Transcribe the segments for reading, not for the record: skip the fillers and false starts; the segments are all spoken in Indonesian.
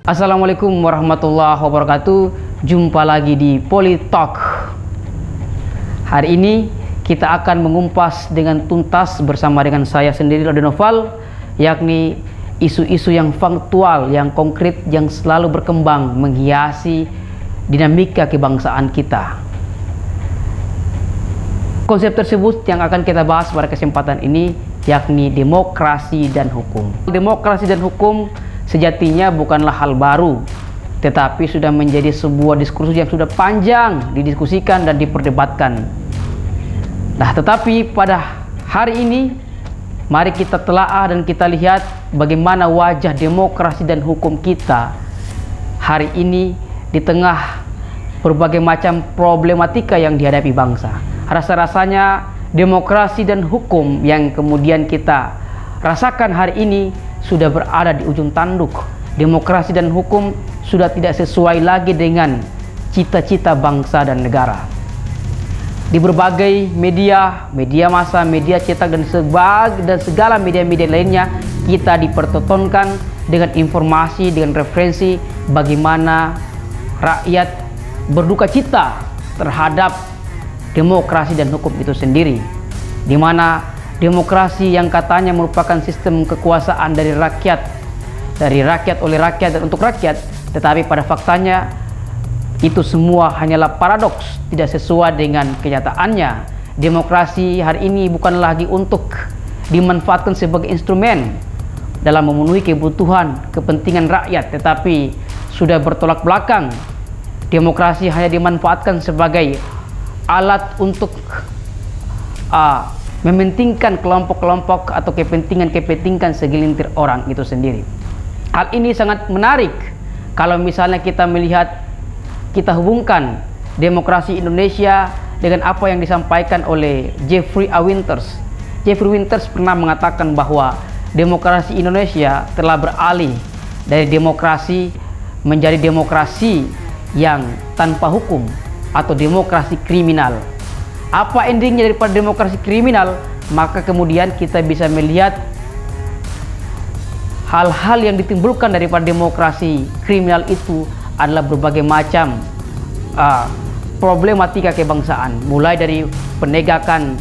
Assalamualaikum warahmatullahi wabarakatuh. Jumpa lagi di Politalk. Hari ini kita akan mengupas dengan tuntas bersama dengan saya sendiri, Laude Noval, yakni isu-isu yang faktual, yang konkret, yang selalu berkembang menghiasi dinamika kebangsaan kita. Konsep tersebut yang akan kita bahas pada kesempatan ini yakni demokrasi dan hukum. Demokrasi dan hukum sejatinya bukanlah hal baru, tetapi sudah menjadi sebuah diskursus yang sudah panjang didiskusikan dan diperdebatkan. Nah, tetapi pada hari ini mari kita telaah dan kita lihat bagaimana wajah demokrasi dan hukum kita hari ini di tengah berbagai macam problematika yang dihadapi bangsa. Rasa-rasanya demokrasi dan hukum yang kemudian kita rasakan hari ini sudah berada di ujung tanduk. Demokrasi dan hukum sudah tidak sesuai lagi dengan cita-cita bangsa dan negara. Di berbagai media massa, media cetak dan segala media-media lainnya, kita dipertontonkan dengan informasi, dengan referensi bagaimana rakyat berduka cita terhadap demokrasi dan hukum itu sendiri, di mana demokrasi yang katanya merupakan sistem kekuasaan dari rakyat oleh rakyat dan untuk rakyat, tetapi pada faktanya itu semua hanyalah paradoks, tidak sesuai dengan kenyataannya. Demokrasi hari ini bukan lagi untuk dimanfaatkan sebagai instrumen dalam memenuhi kebutuhan kepentingan rakyat, tetapi sudah bertolak belakang. Demokrasi hanya dimanfaatkan sebagai alat untuk mementingkan kelompok-kelompok atau kepentingan segelintir orang itu sendiri. Hal ini sangat menarik kalau misalnya kita melihat, kita hubungkan demokrasi Indonesia dengan apa yang disampaikan oleh Jeffrey A. Winters. Jeffrey Winters pernah mengatakan bahwa demokrasi Indonesia telah beralih dari demokrasi menjadi demokrasi yang tanpa hukum atau demokrasi kriminal. Apa endingnya daripada demokrasi kriminal? Maka kemudian kita bisa melihat hal-hal yang ditimbulkan daripada demokrasi kriminal itu adalah berbagai macam problematika kebangsaan, mulai dari penegakan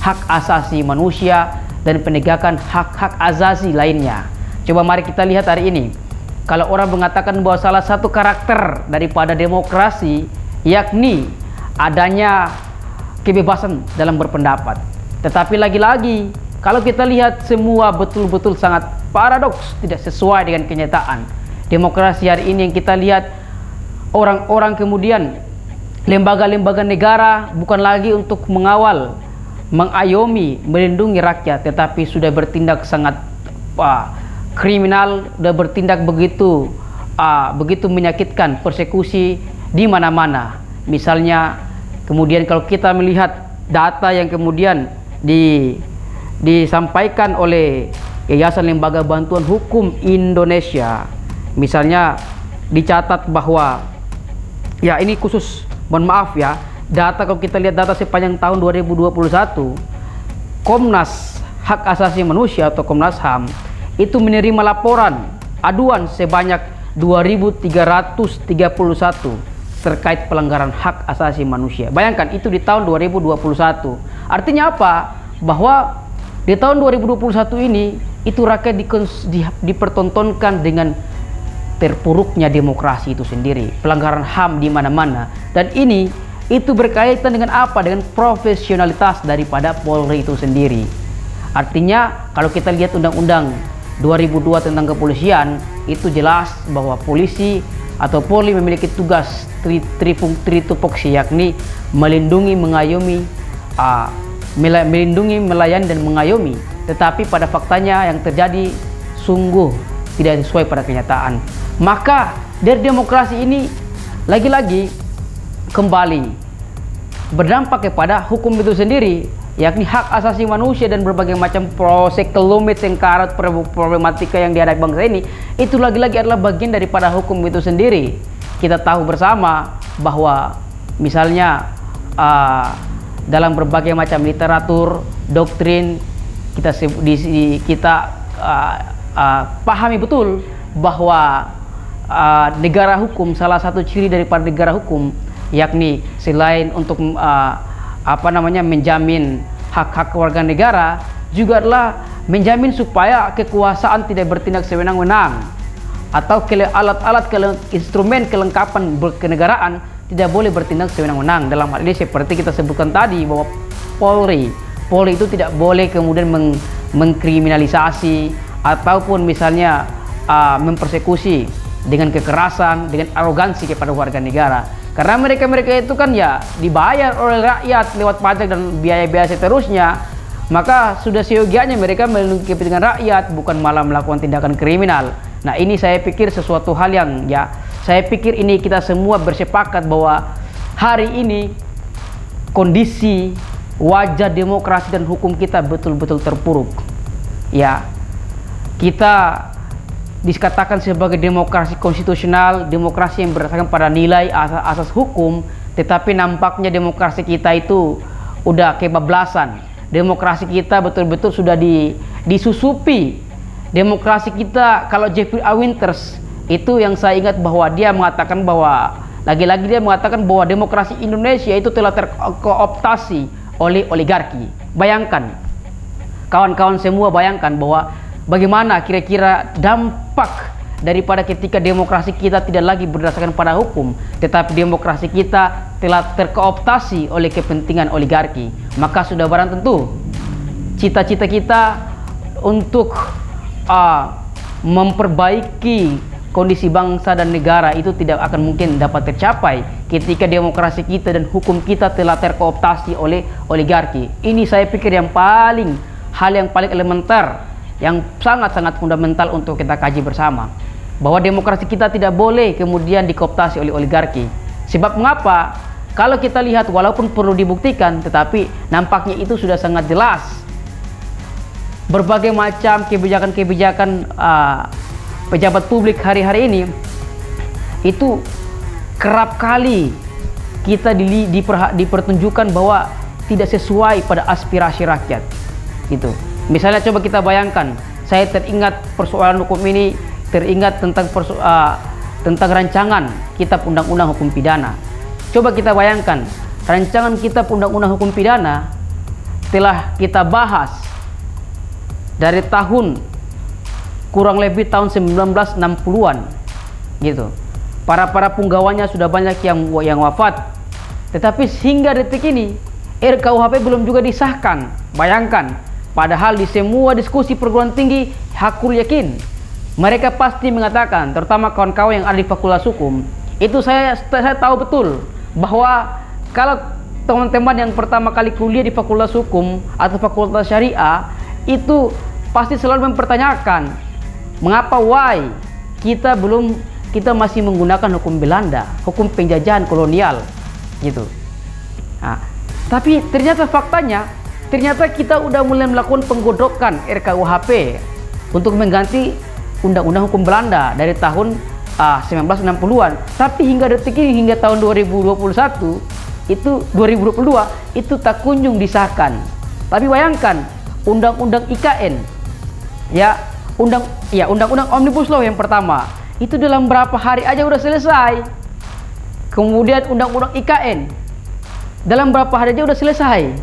hak asasi manusia dan penegakan hak-hak asasi lainnya. Coba mari kita lihat hari ini. Kalau orang mengatakan bahwa salah satu karakter daripada demokrasi yakni adanya kebebasan dalam berpendapat, tetapi lagi-lagi kalau kita lihat semua betul-betul sangat paradoks, tidak sesuai dengan kenyataan. Demokrasi hari ini yang kita lihat, orang-orang kemudian lembaga-lembaga negara bukan lagi untuk mengawal, mengayomi, melindungi rakyat, tetapi sudah bertindak sangat kriminal, sudah bertindak begitu menyakitkan, persekusi di mana-mana. Misalnya kemudian kalau kita melihat data yang kemudian disampaikan oleh Yayasan Lembaga Bantuan Hukum Indonesia, misalnya dicatat bahwa, ya ini khusus, mohon maaf ya, data kalau kita lihat data sepanjang tahun 2021, Komnas Hak Asasi Manusia atau Komnas HAM itu menerima laporan aduan sebanyak 2.331 terkait pelanggaran hak asasi manusia. Bayangkan itu di tahun 2021. Artinya apa? Bahwa di tahun 2021 ini itu rakyat dipertontonkan dengan terpuruknya demokrasi itu sendiri, pelanggaran HAM di mana-mana. Dan itu berkaitan dengan apa? Dengan profesionalitas daripada Polri itu sendiri. Artinya kalau kita lihat Undang-Undang 2002 tentang kepolisian, itu jelas bahwa polisi atau Polri memiliki tugas tritupoksi, yakni melindungi, mengayomi, melayani dan mengayomi. Tetapi pada faktanya yang terjadi sungguh tidak sesuai pada kenyataan. Maka dari demokrasi ini lagi-lagi kembali berdampak kepada hukum itu sendiri, yakni hak asasi manusia dan berbagai macam proses kelumit sengkarat problematika yang dihadapi bangsa ini. Itu lagi-lagi adalah bagian daripada hukum itu sendiri. Kita tahu bersama bahwa misalnya dalam berbagai macam literatur, doktrin, kita pahami betul bahwa negara hukum, salah satu ciri daripada negara hukum yakni selain untuk menjamin hak-hak warga negara, juga adalah menjamin supaya kekuasaan tidak bertindak sewenang-wenang, atau alat-alat instrumen kelengkapan kenegaraan tidak boleh bertindak sewenang-wenang. Dalam hal ini seperti kita sebutkan tadi bahwa Polri itu tidak boleh kemudian mengkriminalisasi ataupun misalnya mempersekusi dengan kekerasan, dengan arogansi kepada warga negara. Karena mereka itu kan ya dibayar oleh rakyat lewat pajak dan biaya-biaya seterusnya, maka sudah seyogianya mereka melindungi kepentingan rakyat, bukan malah melakukan tindakan kriminal. Nah, ini saya pikir sesuatu hal yang saya pikir ini kita semua bersepakat bahwa hari ini kondisi wajah demokrasi dan hukum kita betul-betul terpuruk. Ya, kita dikatakan sebagai demokrasi konstitusional, demokrasi yang berdasarkan pada nilai asas hukum, tetapi nampaknya demokrasi kita itu udah kebablasan. Demokrasi kita betul-betul sudah disusupi. Demokrasi kita, kalau Jeffrey A. Winters itu yang saya ingat bahwa dia mengatakan bahwa lagi-lagi dia mengatakan bahwa demokrasi Indonesia itu telah terkooptasi oleh oligarki. Bayangkan, kawan-kawan semua, bayangkan bahwa bagaimana kira-kira dampak daripada ketika demokrasi kita tidak lagi berdasarkan pada hukum, tetapi demokrasi kita telah terkooptasi oleh kepentingan oligarki. Maka sudah barang tentu cita-cita kita untuk memperbaiki kondisi bangsa dan negara itu tidak akan mungkin dapat tercapai ketika demokrasi kita dan hukum kita telah terkooptasi oleh oligarki. Ini saya pikir hal yang paling elementer, yang sangat-sangat fundamental untuk kita kaji bersama, bahwa demokrasi kita tidak boleh kemudian dikooptasi oleh oligarki. Sebab mengapa? Kalau kita lihat, walaupun perlu dibuktikan, tetapi nampaknya itu sudah sangat jelas. Berbagai macam kebijakan-kebijakan pejabat publik hari-hari ini itu kerap kali kita dipertunjukkan bahwa tidak sesuai pada aspirasi rakyat. Gitu. Misalnya coba kita bayangkan, saya teringat persoalan hukum ini, teringat tentang rancangan Kitab Undang-Undang Hukum Pidana. Coba kita bayangkan, rancangan Kitab Undang-Undang Hukum Pidana telah kita bahas dari tahun kurang lebih tahun 1960-an gitu. Para penggawanya sudah banyak yang wafat, tetapi hingga detik ini RKUHP belum juga disahkan. Bayangkan, padahal di semua diskusi perguruan tinggi, hakul yakin mereka pasti mengatakan, terutama kawan-kawan yang ada di Fakultas Hukum, itu saya tahu betul bahwa kalau teman-teman yang pertama kali kuliah di Fakultas Hukum atau Fakultas Syariah itu pasti selalu mempertanyakan mengapa kita masih menggunakan hukum Belanda, hukum penjajahan kolonial gitu. Nah, tapi ternyata faktanya kita udah mulai melakukan penggodokan RKUHP untuk mengganti undang-undang hukum Belanda dari tahun 1960-an. Tapi hingga detik ini, hingga tahun 2022 itu tak kunjung disahkan. Tapi bayangkan, undang-undang IKN, undang-undang Omnibus Law yang pertama, itu dalam berapa hari aja udah selesai. Kemudian undang-undang IKN dalam berapa hari aja udah selesai.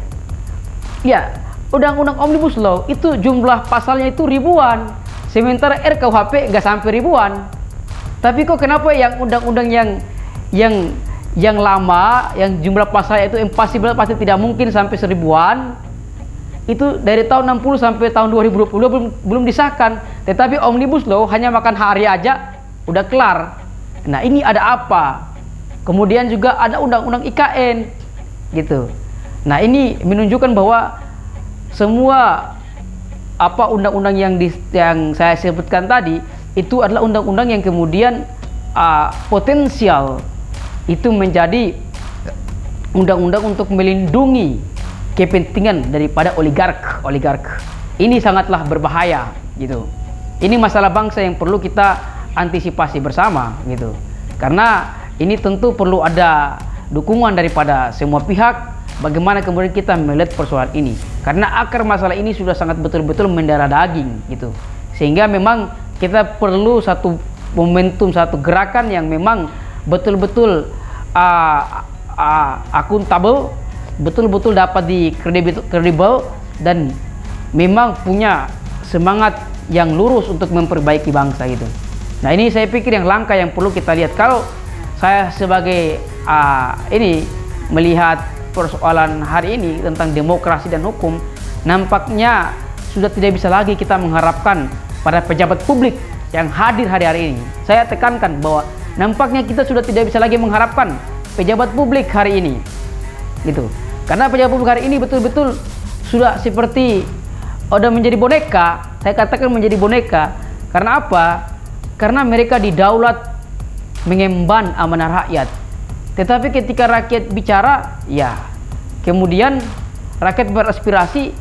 Ya, undang-undang Omnibus Law itu jumlah pasalnya itu ribuan, sementara RKUHP nggak sampai ribuan. Tapi kok kenapa yang undang-undang yang lama, yang jumlah pasalnya itu impossible, pasti tidak mungkin sampai seribuan, itu dari tahun 60 sampai tahun 2020 belum disahkan, tetapi Omnibus Law hanya makan hari aja udah kelar. Nah, ini ada apa? Kemudian juga ada undang-undang IKN gitu. Nah, ini menunjukkan bahwa semua undang-undang yang saya sebutkan tadi itu adalah undang-undang yang kemudian potensial itu menjadi undang-undang untuk melindungi kepentingan daripada oligark. Ini sangatlah berbahaya gitu. Ini masalah bangsa yang perlu kita antisipasi bersama gitu. Karena ini tentu perlu ada dukungan daripada semua pihak bagaimana kemudian kita melihat persoalan ini. Karena akar masalah ini sudah sangat betul-betul mendarah daging gitu. Sehingga memang kita perlu satu momentum satu gerakan yang memang betul-betul akuntabel, betul-betul dapat kredibel dan memang punya semangat yang lurus untuk memperbaiki bangsa gitu. Nah, ini saya pikir yang langkah yang perlu kita lihat. Kalau saya sebagai ini melihat persoalan hari ini tentang demokrasi dan hukum, nampaknya sudah tidak bisa lagi kita mengharapkan pada pejabat publik yang hadir hari-hari ini. Saya tekankan bahwa nampaknya kita sudah tidak bisa lagi mengharapkan pejabat publik hari ini gitu. Karena pejabat publik hari ini betul-betul sudah seperti udah menjadi boneka. Saya katakan menjadi boneka. Karena apa? Karena mereka didaulat mengemban amanah rakyat. Tetapi ketika rakyat bicara, ya kemudian rakyat beraspirasi,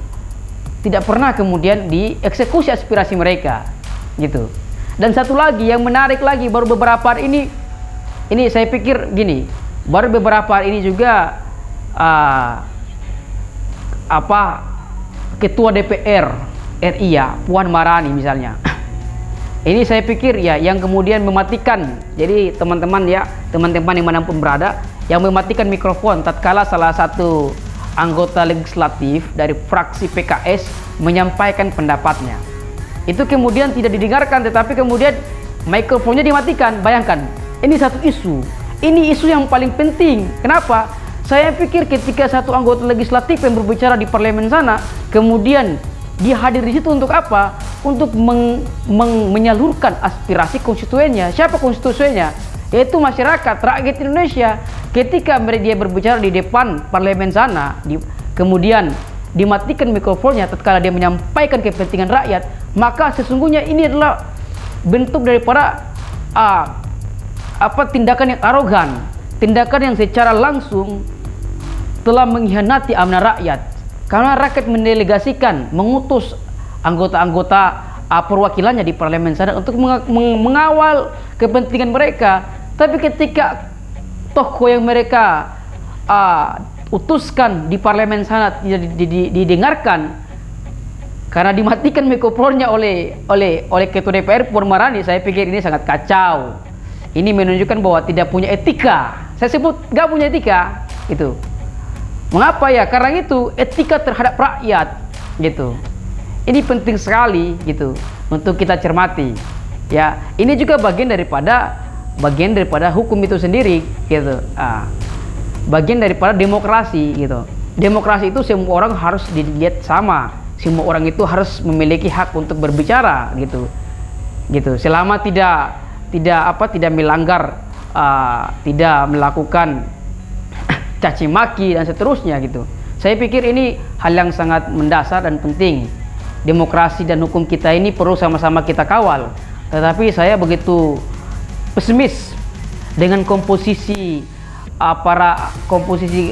tidak pernah kemudian dieksekusi aspirasi mereka gitu. Dan satu lagi yang menarik lagi, baru beberapa hari ini saya pikir gini, baru beberapa hari ini juga Ketua DPR RI ya, Puan Maharani misalnya. Ini saya pikir ya yang kemudian mematikan. Jadi teman-teman dimanapun berada, yang mematikan mikrofon tatkala salah satu anggota legislatif dari fraksi PKS menyampaikan pendapatnya. Itu kemudian tidak didengarkan, tetapi kemudian mikrofonnya dimatikan. Bayangkan, ini satu isu. Ini isu yang paling penting. Kenapa? Saya pikir ketika satu anggota legislatif yang berbicara di parlemen sana, kemudian dia hadir di situ untuk apa? Untuk menyalurkan aspirasi konstituennya. Siapa konstituennya? Yaitu masyarakat, rakyat Indonesia. Ketika dia berbicara di depan parlemen sana, kemudian dimatikan mikrofonnya tatkala dia menyampaikan kepentingan rakyat, maka sesungguhnya ini adalah bentuk daripada tindakan yang arogan, tindakan yang secara langsung telah mengkhianati amanah rakyat. Karena rakyat mendelegasikan, mengutus anggota-anggota perwakilannya di parlemen sana untuk mengawal kepentingan mereka. Tapi ketika tokoh yang mereka utuskan di parlemen sana tidak didengarkan karena dimatikan mikrofonnya oleh Ketua DPR Puan Maharani, saya pikir ini sangat kacau. Ini menunjukkan bahwa tidak punya etika. Saya sebut gak punya etika gitu. Mengapa ya? Karena itu etika terhadap rakyat gitu. Ini penting sekali gitu untuk kita cermati. Ya, ini juga bagian daripada hukum itu sendiri gitu. Bagian daripada demokrasi gitu. Demokrasi itu semua orang harus dilihat sama. Semua orang itu harus memiliki hak untuk berbicara gitu. Gitu. Selama tidak melanggar, tidak melakukan caci maki dan seterusnya gitu. Saya pikir ini hal yang sangat mendasar dan penting. Demokrasi dan hukum kita ini perlu sama-sama kita kawal. Tetapi saya begitu pesimis dengan komposisi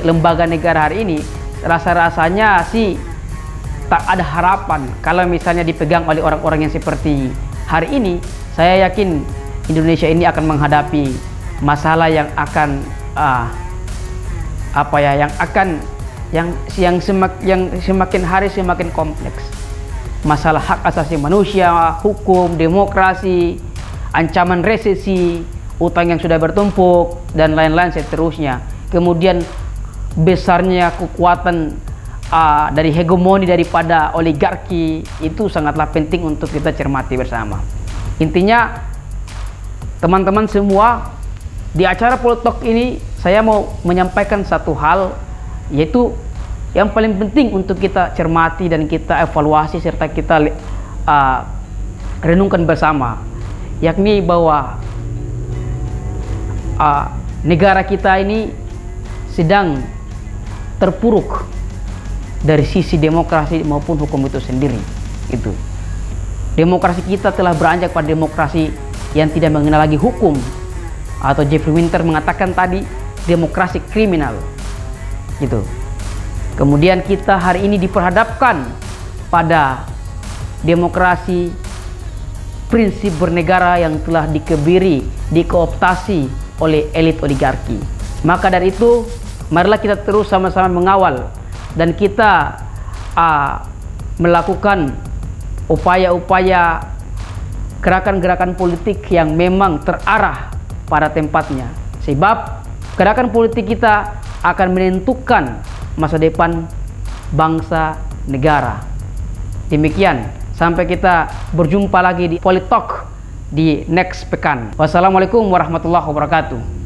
lembaga negara hari ini. Rasa-rasanya sih tak ada harapan kalau misalnya dipegang oleh orang-orang yang seperti hari ini. Saya yakin Indonesia ini akan menghadapi masalah yang akan yang semakin hari semakin kompleks. Masalah hak asasi manusia, hukum, demokrasi, ancaman resesi, utang yang sudah bertumpuk, dan lain-lain seterusnya. Kemudian besarnya kekuatan dari hegemoni daripada oligarki, itu sangatlah penting untuk kita cermati bersama. Intinya, teman-teman semua, di acara Poltalk ini saya mau menyampaikan satu hal, yaitu yang paling penting untuk kita cermati dan kita evaluasi serta kita renungkan bersama, yakni bahwa negara kita ini sedang terpuruk dari sisi demokrasi maupun hukum itu sendiri. Itu demokrasi kita telah beranjak pada demokrasi yang tidak mengenal lagi hukum, atau Jeffrey Winter mengatakan tadi demokrasi kriminal gitu. Kemudian kita hari ini diperhadapkan pada demokrasi prinsip bernegara yang telah dikebiri, dikooptasi oleh elit oligarki. Maka dari itu, marilah kita terus sama-sama mengawal dan kita melakukan upaya-upaya gerakan-gerakan politik yang memang terarah pada tempatnya. Sebab gerakan politik kita akan menentukan masa depan bangsa negara. Demikian, sampai kita berjumpa lagi di Politalk di next pekan. Wassalamualaikum warahmatullahi wabarakatuh.